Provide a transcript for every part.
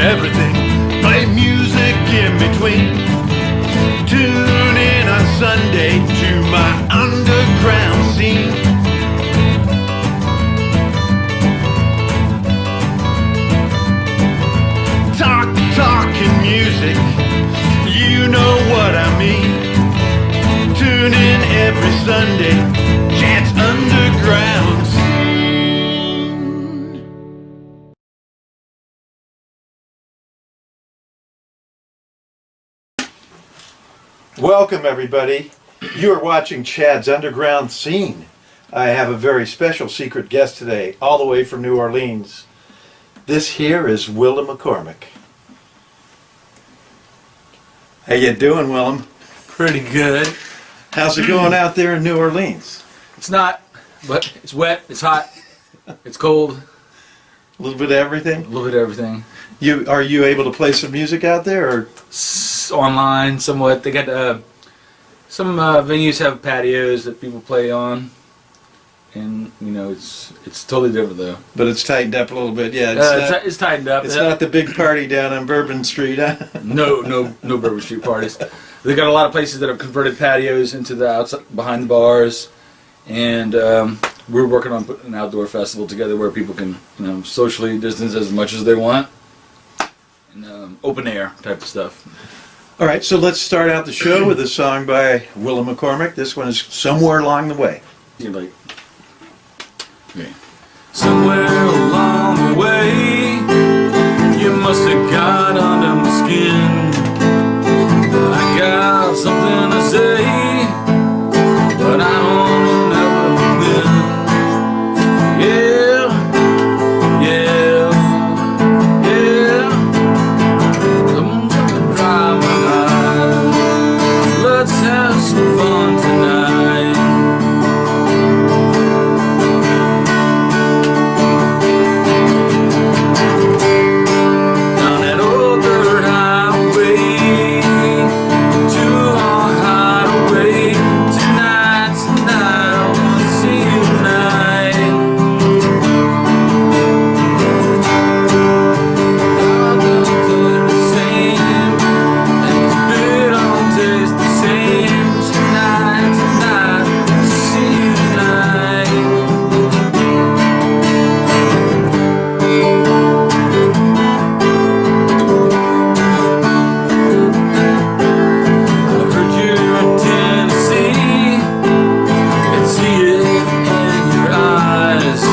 everything. Play music in between. Tune in on Sunday to my underground scene. Talking music, you know what I mean. Tune in every Sunday, Chad's Underground Scene. Welcome everybody. You are watching Chad's Underground Scene. I have a very special secret guest today, all the way from New Orleans. This here is Willem McCormick. How you doing, Willem? Pretty good. How's it going out there in New Orleans? It's not, but it's wet, it's hot, it's cold. A little bit of everything? A little bit of everything. Are you able to play some music out there? Or? Online, somewhat. They got some venues have patios that people play on, and you know it's totally different though. But it's tightened up a little bit, yeah. It's tightened up. It's not the big party down on Bourbon Street, huh? No Bourbon Street parties. They got a lot of places that have converted patios into the outside behind the bars, and we're working on putting an outdoor festival together where people can socially distance as much as they want, and open air type of stuff. All right, so let's start out the show with a song by Willem McCormick. This one is Somewhere Along the Way. You're like, okay. Somewhere along the way, you must have got under my skin. I got something to say, but I don't never win. Yeah, yeah, yeah. I'm gonna dry my eyes. Let's have some fun tonight. Down that old dirt highway to our hideaway tonight, tonight. I wanna see you tonight. Our guns are the same, and this beer don't taste the same. Tonight, tonight, I see you tonight. I heard you're in Tennessee, and see it in your eyes.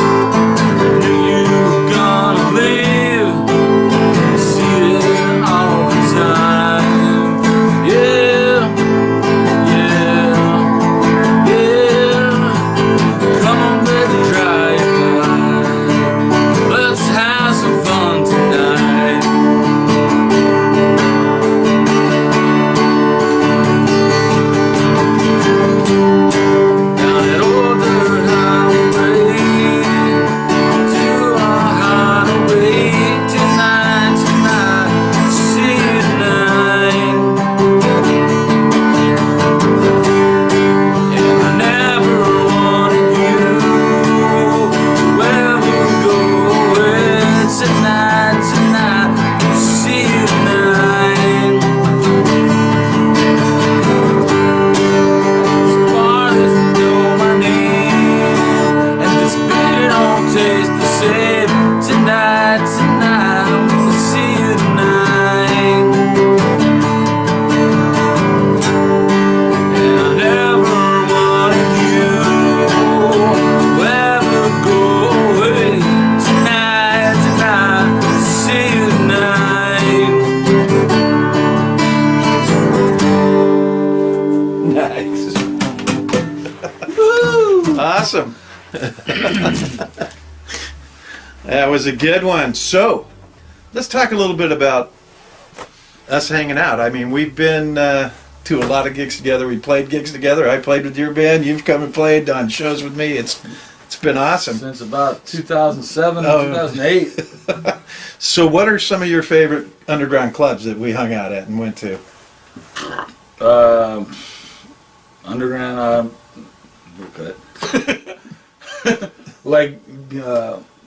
Knew you were gonna leave, see it all the time. Yeah, yeah, yeah. Come on, baby, dry your eyes. Let's have some fun tonight. Down that old dirt highway to our hideaway tonight, tonight. See you tonight. And I never wanted you to ever go away. Tonight, tonight. See you tonight. This bar doesn't know my name, and this beer don't taste the same. Tonight, tonight, I'm gonna see you tonight. And I never wanted you to ever go away. Tonight, tonight, see you tonight. Nice. Awesome. That was a good one. So, let's talk a little bit about us hanging out. I mean, we've been to a lot of gigs together. We played gigs together. I played with your band. You've come and played on shows with me. It's been awesome. Since about 2007, Oh. 2008. So, what are some of your favorite underground clubs that we hung out at and went to? Underground, like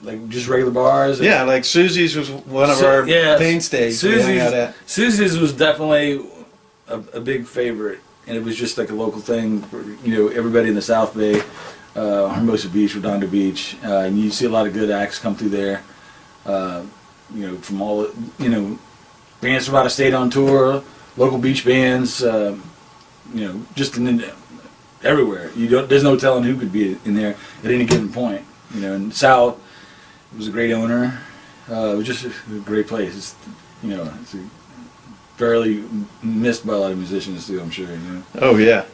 like just regular bars? Yeah, like Susie's was one of our mainstays. we hung out at. Susie's was definitely a big favorite, and it was just like a local thing for, everybody in the South Bay, Hermosa Beach, Redondo Beach, and you see a lot of good acts come through there. From all bands from out of state on tour, local beach bands, just everywhere. There's no telling who could be in there at any given point. And Sal was a great owner. It was just a great place. It's fairly missed by a lot of musicians too, I'm sure. Oh yeah.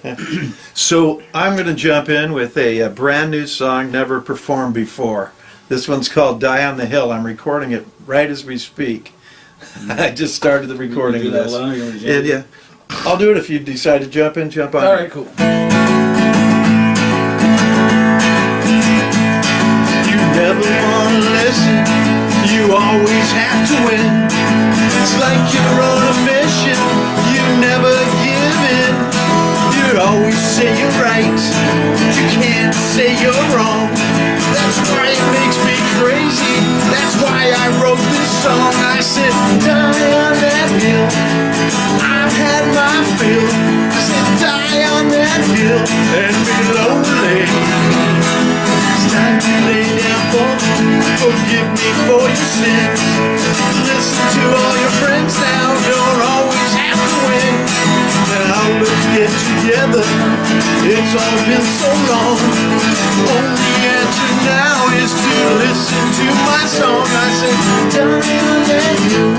So I'm going to jump in with a brand new song never performed before. This one's called "Die on the Hill." I'm recording it right as we speak. I just started the recording of this. Yeah, I'll do it if you decide to jump in. Jump on. All right, cool. You never want to listen. You always have to win. It's like you're on a mission. You never give in. You always say you're right, but you can't say you're wrong. That's why it makes me crazy. That's why I wrote this song. I said, die on that hill. I've had my fill. I said, die on that hill and be lonely. It's time to lay down for me. Forgive me for your sins. Listen to all your friends now. Don't always have to win. Now let's get together. It's all been so long. Only answer now is to listen to my song. I said, die on that hill.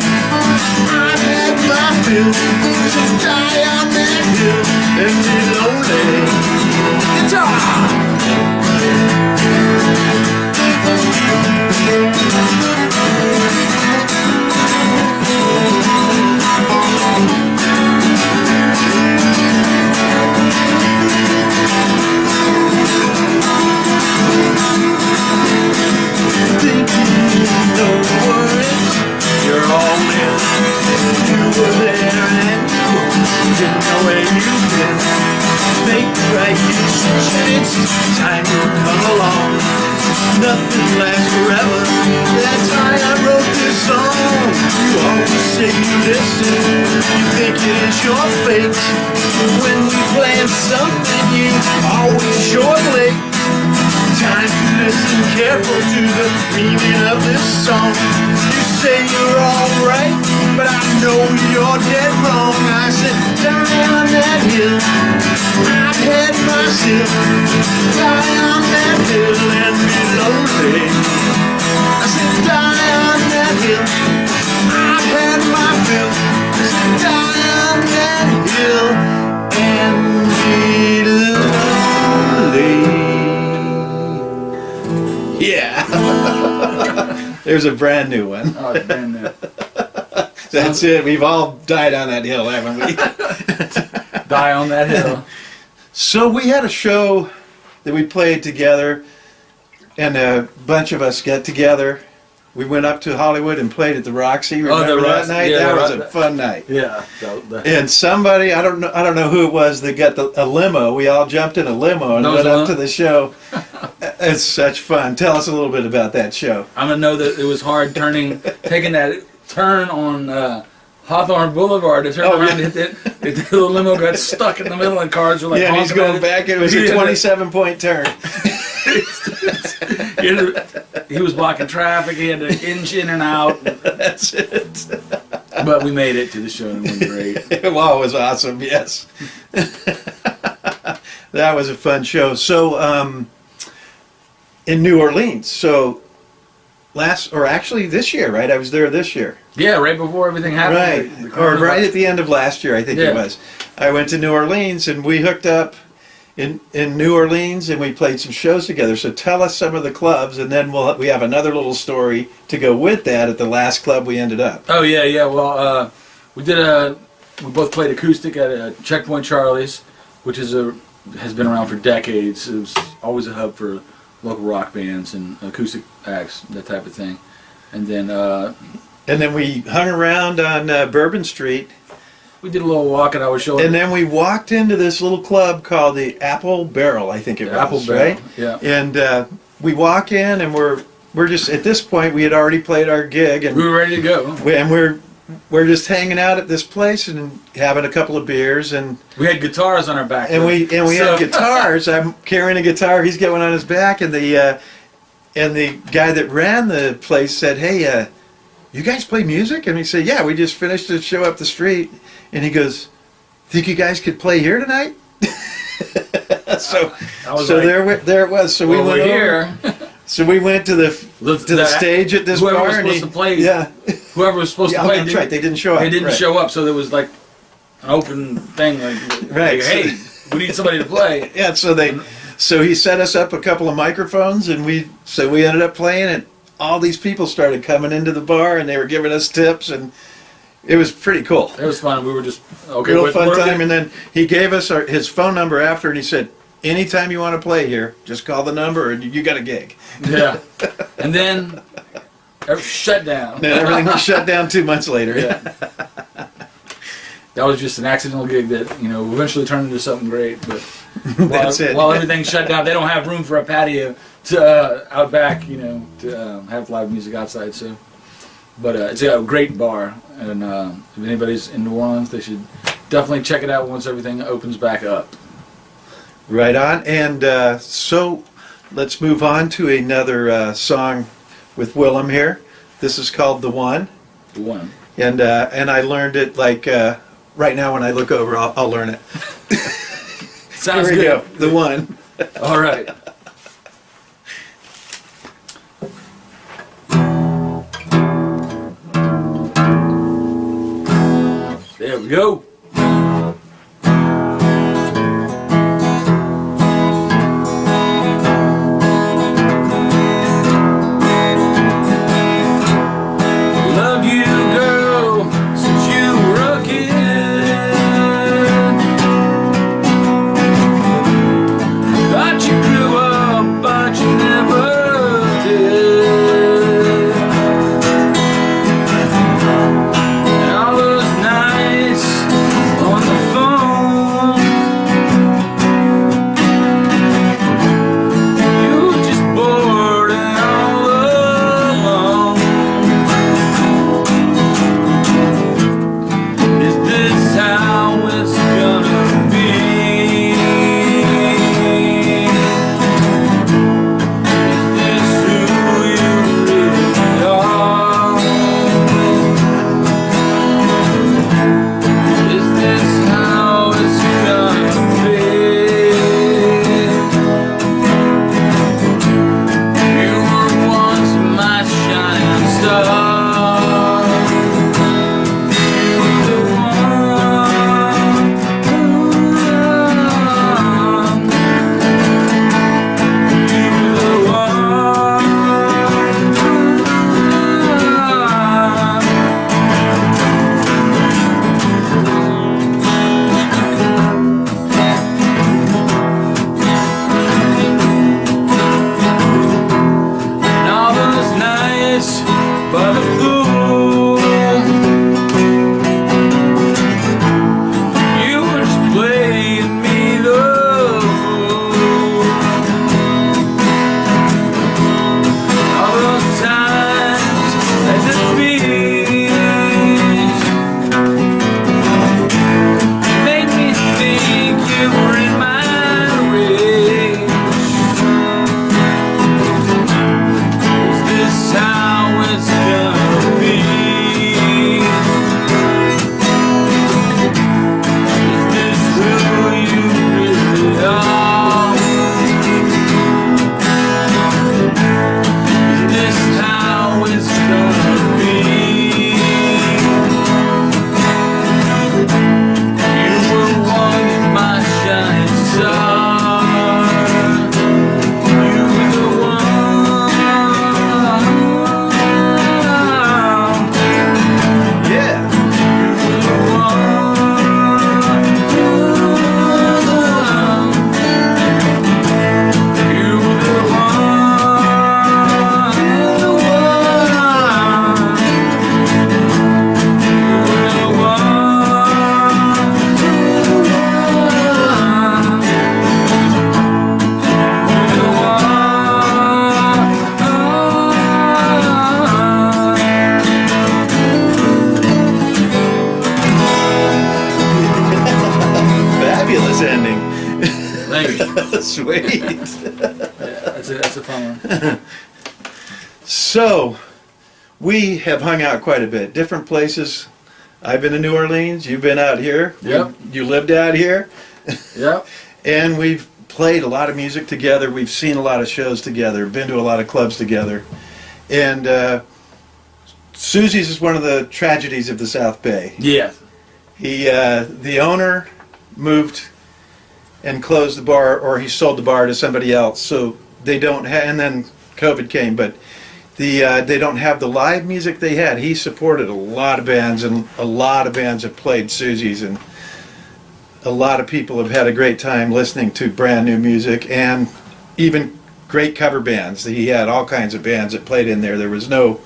I've had my fill. So die on that hill and be lonely. Guitar! You're all in. You were there and you didn't know where you've been. Make the right decision. It's time to come along. Nothing lasts forever. That's why I wrote this song. You always say you listen. You think it is your fate. When we plan something, you always sure late. Time to listen careful to the meaning of this song. You say you're alright, but I know you're dead wrong. I said, die on that hill. I've had my fill. Die on that hill and be lonely. I said, die on that hill. I've had my fill. I said, die on that hill and be lonely. Yeah. There's a brand new one. Oh, it's brand new. That's it. We've all died on that hill, haven't we? Die on that hill. So we had a show that we played together, and a bunch of us got together. We went up to Hollywood and played at the Roxy. Remember that night? Yeah, that was a fun night. Yeah. And somebody, I don't know who it was, that got a limo. We all jumped in a limo and went up to the show. It's such fun. Tell us a little bit about that show. I'm gonna know that it was hard taking that turn on Hawthorne Boulevard to turn around and hit it. The limo got stuck in the middle and cars were like, yeah, he's going back. It was a 27-point turn. He was blocking traffic. He had to inch in and out. That's it. But we made it to the show and it went great. Wow, it was awesome. Yes. That was a fun show. So, in New Orleans. So, this year, right? I was there this year. Yeah, right before everything happened. Right. Or right at the end of last year, I think it was. I went to New Orleans and we hooked up in New Orleans and we played some shows together. So tell us some of the clubs, and then we have another little story to go with that at the last club we ended up. Oh yeah. Well, we both played acoustic at Checkpoint Charlie's, which has been around for decades. It was always a hub for local rock bands and acoustic acts, that type of thing. And then we hung around on Bourbon Street. We did a little walk, and I was showing. And then we walked into this little club called the Apple Barrel, I think it was. Apple Barrel, right? Yeah. And we walk in, and we're we're just at this point we had already played our gig, and We were ready to go. we're just hanging out at this place and having a couple of beers, and We had guitars on our back. we So- had guitars. I'm carrying a guitar. He's got one on his back, and the guy that ran the place said, "Hey, you guys play music?" And we said, "Yeah, we just finished a show up the street." And he goes, "Think you guys could play here tonight?" So I was so like, there it was. So well, we went we're over. here. So we went to the The- stage at this whoever bar. was and supposed to play. Yeah, Whoever was supposed yeah, to play. that's right. They didn't show up. They didn't Right. show up, so there was like an open thing. Like, Right. hey, we need somebody to play. Yeah, so he set us up a couple of microphones, and we ended up playing, and all these people started coming into the bar, and they were giving us tips, and it was pretty cool. It was fun. We were just okay. Real what- fun what are time. we- And then he gave us his phone number after, and he said, "Anytime you want to play here, just call the number, and you got a gig." Yeah, and then shut down. And then everything was shut down 2 months later. Yeah. That was just an accidental gig that eventually turned into something great. But That's it. While everything's shut down, they don't have room for a patio to out back. To have live music outside. So, but it's a great bar, and if anybody's in New Orleans, they should definitely check it out once everything opens back up. Right on. And so let's move on to another song with Willem here. This is called "The One," The one. and I learned it like right now. When I look over, I'll learn it. Sounds Here we good. go. "The One." All right. There we go. Loved you, girl, since you were a kid. Thought you grew up, but you never did. And all those nights ending. Thank you. Sweet. Yeah, that's a fun one. So, we have hung out quite a bit. Different places. I've been to New Orleans. You've been out here. Yep. You lived out here. Yep. And we've played a lot of music together. We've seen a lot of shows together. Been to a lot of clubs together. And Susie's is one of the tragedies of the South Bay. Yeah. The owner moved and closed the bar, or he sold the bar to somebody else. So they don't have, and then COVID came, but they don't have the live music they had. He supported a lot of bands, and a lot of bands have played Susie's, and a lot of people have had a great time listening to brand new music, and even great cover bands. He had all kinds of bands that played in there. There was no,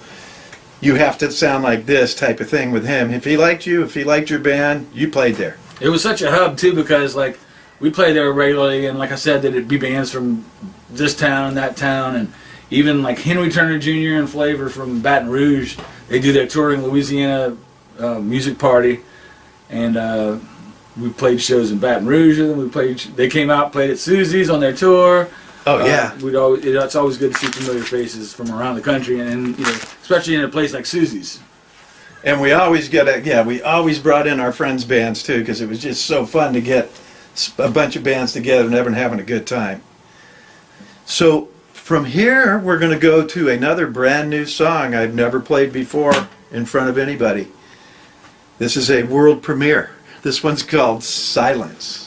you have to sound like this type of thing with him. If he liked you, if he liked your band, you played there. It was such a hub too, because like we played there regularly, and like I said, there'd be bands from this town, that town, and even like Henry Turner Jr. and Flavor from Baton Rouge. They do their touring Louisiana music party, and we played shows in Baton Rouge. And they came out, played at Susie's on their tour. Oh yeah. It's always good to see familiar faces from around the country, and you know, especially in a place like Susie's. And we always we always brought in our friends' bands too, because it was just so fun to get a bunch of bands together and everyone having a good time. So from here, we're going to go to another brand new song I've never played before in front of anybody. This is a world premiere. This one's called Silence.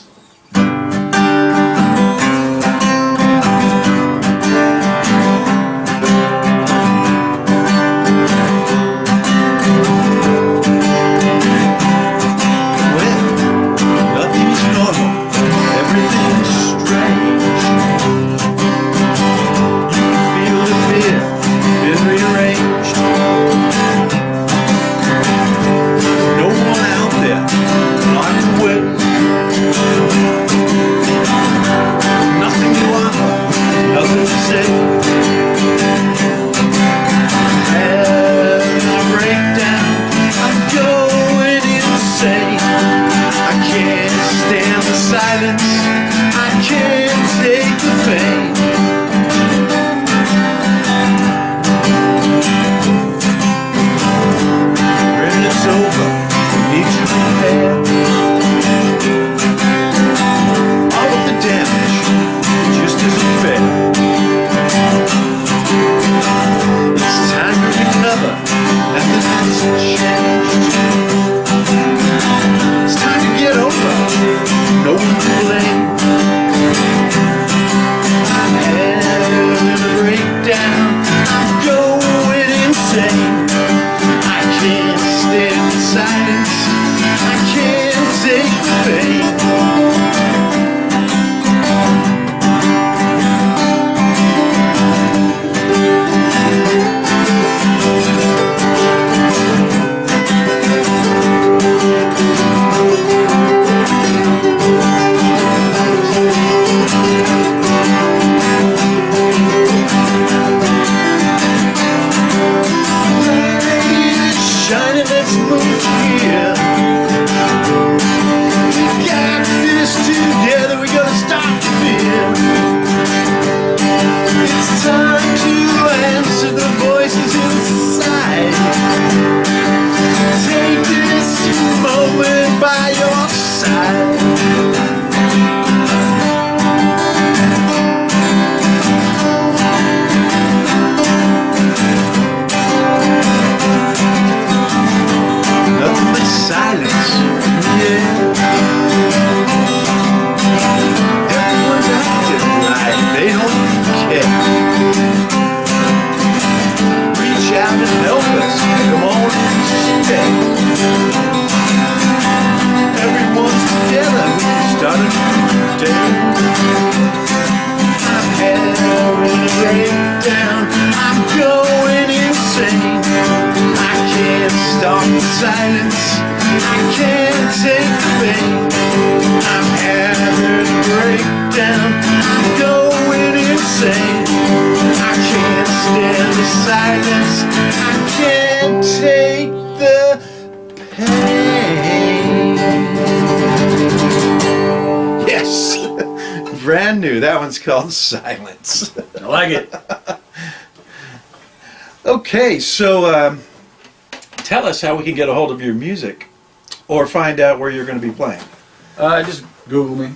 Yes. brand new. That one's called Silence. I like it. Okay, so tell us how we can get a hold of your music or find out where you're going to be playing. Just Google me.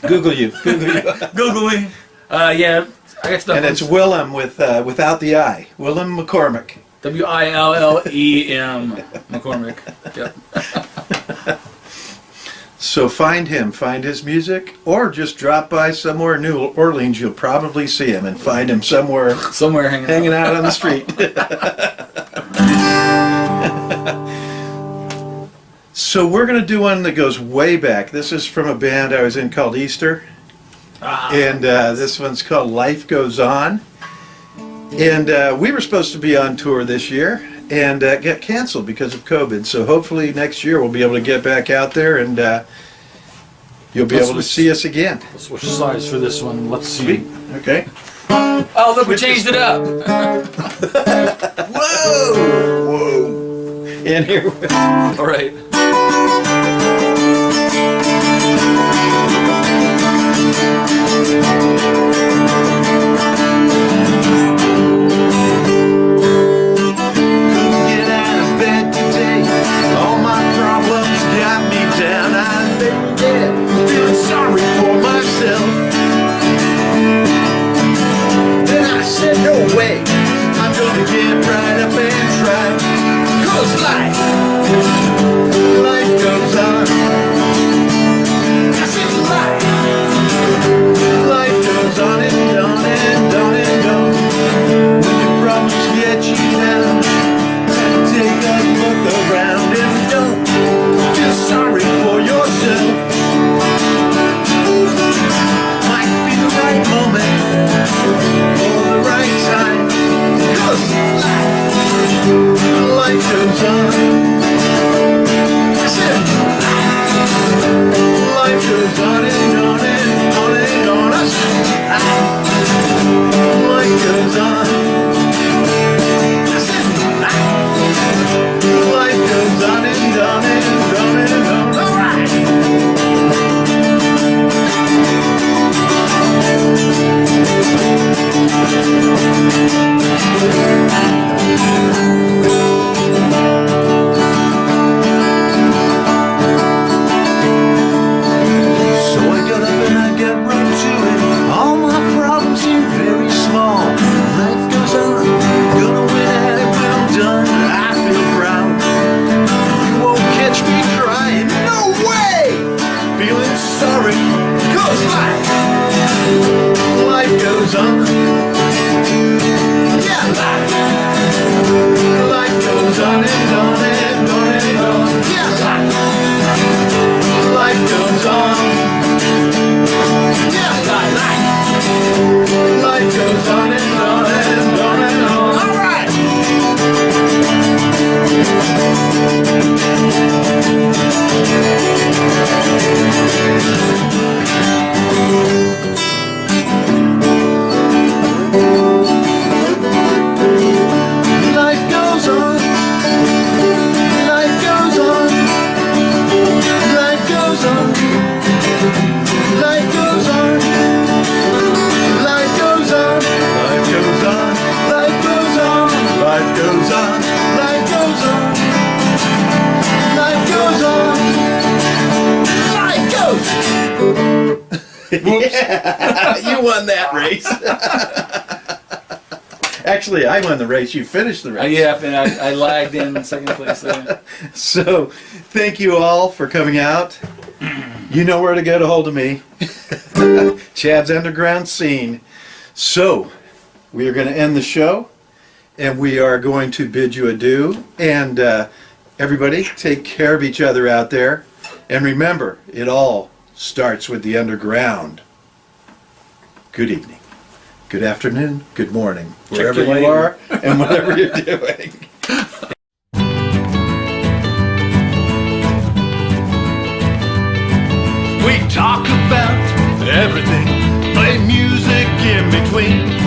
Google you. Google me. Yeah, I got stuff. And it's Willem without the I. Willem McCormick. Willem McCormick. Yep. So find him, find his music, or just drop by somewhere in New Orleans. You'll probably see him and find him somewhere Hanging out on the street. So we're going to do one that goes way back. This is from a band I was in called Easter. And this one's called Life Goes On. And we were supposed to be on tour this year and get canceled because of COVID. So hopefully next year we'll be able to get back out there and you'll be able to see us again. Let's switch sides for this one. Let's see. Sweet. Okay. Oh, look, we changed it up. Whoa! And here. All right. Yeah, you won that race. Actually, I won the race. You finished the race. Yeah, and I lagged in second place there. So, thank you all for coming out. You know where to get a hold of me. Chad's Underground Scene. So, we are going to end the show, and we are going to bid you adieu. And everybody, take care of each other out there. And remember, it all starts with the underground. Good evening, good afternoon, good morning, wherever you are and whatever you're doing. We talk about everything, play music in between.